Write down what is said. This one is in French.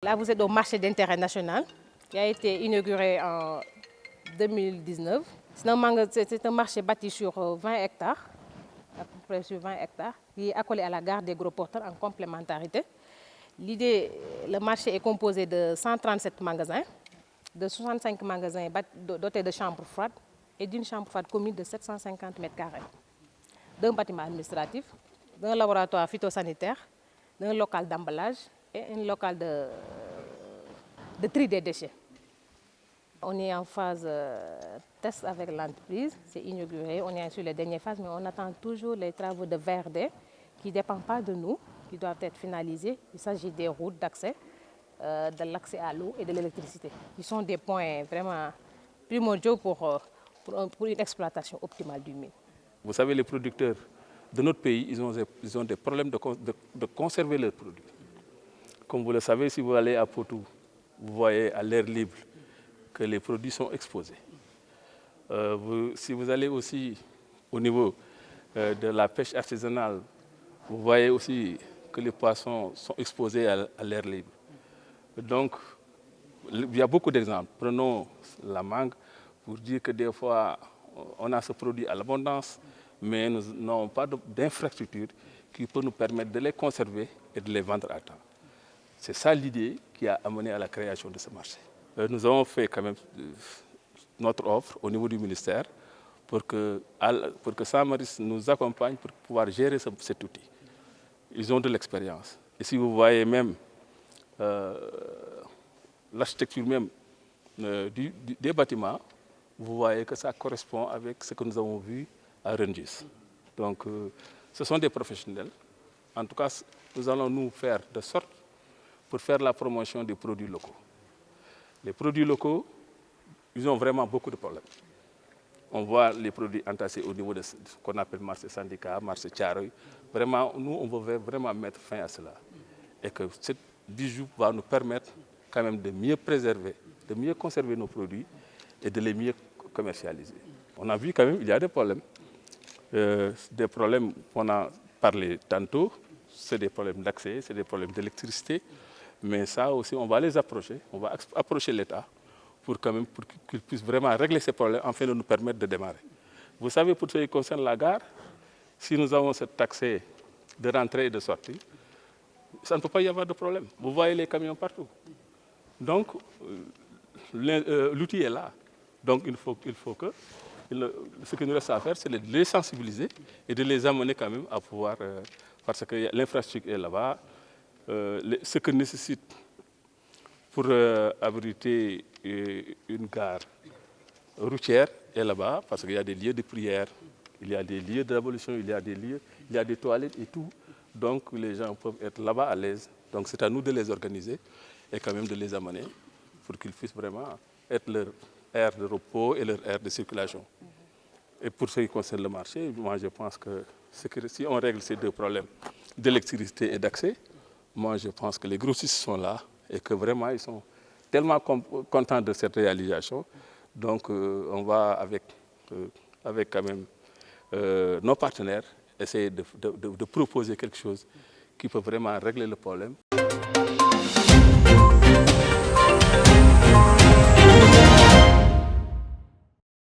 Là, vous êtes au marché d'intérêt national qui a été inauguré en 2019. C'est un marché bâti sur 20 hectares, à peu près sur 20 hectares, qui est accolé à la gare des Gros Porteurs en complémentarité. Le marché est composé de 137 magasins, de 65 magasins dotés de chambres froides et d'une chambre froide commune de 750 m², d'un bâtiment administratif, d'un laboratoire phytosanitaire, d'un local d'emballage et un local de tri des déchets. On est en phase test avec l'entreprise, c'est inauguré, on est sur les dernières phases, mais on attend toujours les travaux de VRD qui ne dépendent pas de nous, qui doivent être finalisés. Il s'agit des routes d'accès, de l'accès à l'eau et de l'électricité, qui sont des points vraiment primordiaux pour une exploitation optimale du mine. Vous savez, les producteurs de notre pays, ils ont des problèmes de conserver leurs produits. Comme vous le savez, si vous allez à Potou, vous voyez à l'air libre que les produits sont exposés. Si vous allez aussi au niveau de la pêche artisanale, vous voyez aussi que les poissons sont exposés à l'air libre. Donc, il y a beaucoup d'exemples. Prenons la mangue pour dire que des fois, on a ce produit à l'abondance, mais nous n'avons pas d'infrastructure qui peut nous permettre de les conserver et de les vendre à temps. C'est ça l'idée qui a amené à la création de ce marché. Nous avons fait quand même notre offre au niveau du ministère pour que Saint-Maurice nous accompagne pour pouvoir gérer cet outil. Ils ont de l'expérience. Et si vous voyez même l'architecture même des bâtiments, vous voyez que ça correspond avec ce que nous avons vu à Rungis. Donc, ce sont des professionnels. En tout cas, nous allons nous faire de sorte pour faire la promotion des produits locaux. Les produits locaux, ils ont vraiment beaucoup de problèmes. On voit les produits entassés au niveau de ce qu'on appelle marché syndicat, marché Tcharoy. Vraiment, nous, on veut vraiment mettre fin à cela. Et que ce bijou va nous permettre quand même de mieux préserver, de mieux conserver nos produits et de les mieux commercialiser. On a vu quand même qu'il y a des problèmes qu'on a parlé tantôt, c'est des problèmes d'accès, c'est des problèmes d'électricité, mais ça aussi, on va les approcher, on va approcher l'État pour qu'il puisse vraiment régler ces problèmes afin de nous permettre de démarrer. Vous savez, pour ce qui concerne la gare, si nous avons cet accès de rentrée et de sortie, ça ne peut pas y avoir de problème. Vous voyez les camions partout. Donc, l'outil est là. Donc, il faut que ce qu'il nous reste à faire, c'est de les sensibiliser et de les amener quand même à pouvoir, parce que l'infrastructure est là-bas, ce que nécessite pour abriter une gare routière est là-bas, parce qu'il y a des lieux de prière, il y a des lieux d'abolition, il y a des toilettes et tout. Donc, les gens peuvent être là-bas à l'aise. Donc, c'est à nous de les organiser et quand même de les amener pour qu'ils puissent vraiment être leur aire de repos et leur aire de circulation. Et pour ce qui concerne le marché, moi je pense que si on règle ces deux problèmes d'électricité et d'accès, moi je pense que les grossistes sont là et que vraiment ils sont tellement contents de cette réalisation. Donc on va avec quand même nos partenaires essayer de proposer quelque chose qui peut vraiment régler le problème.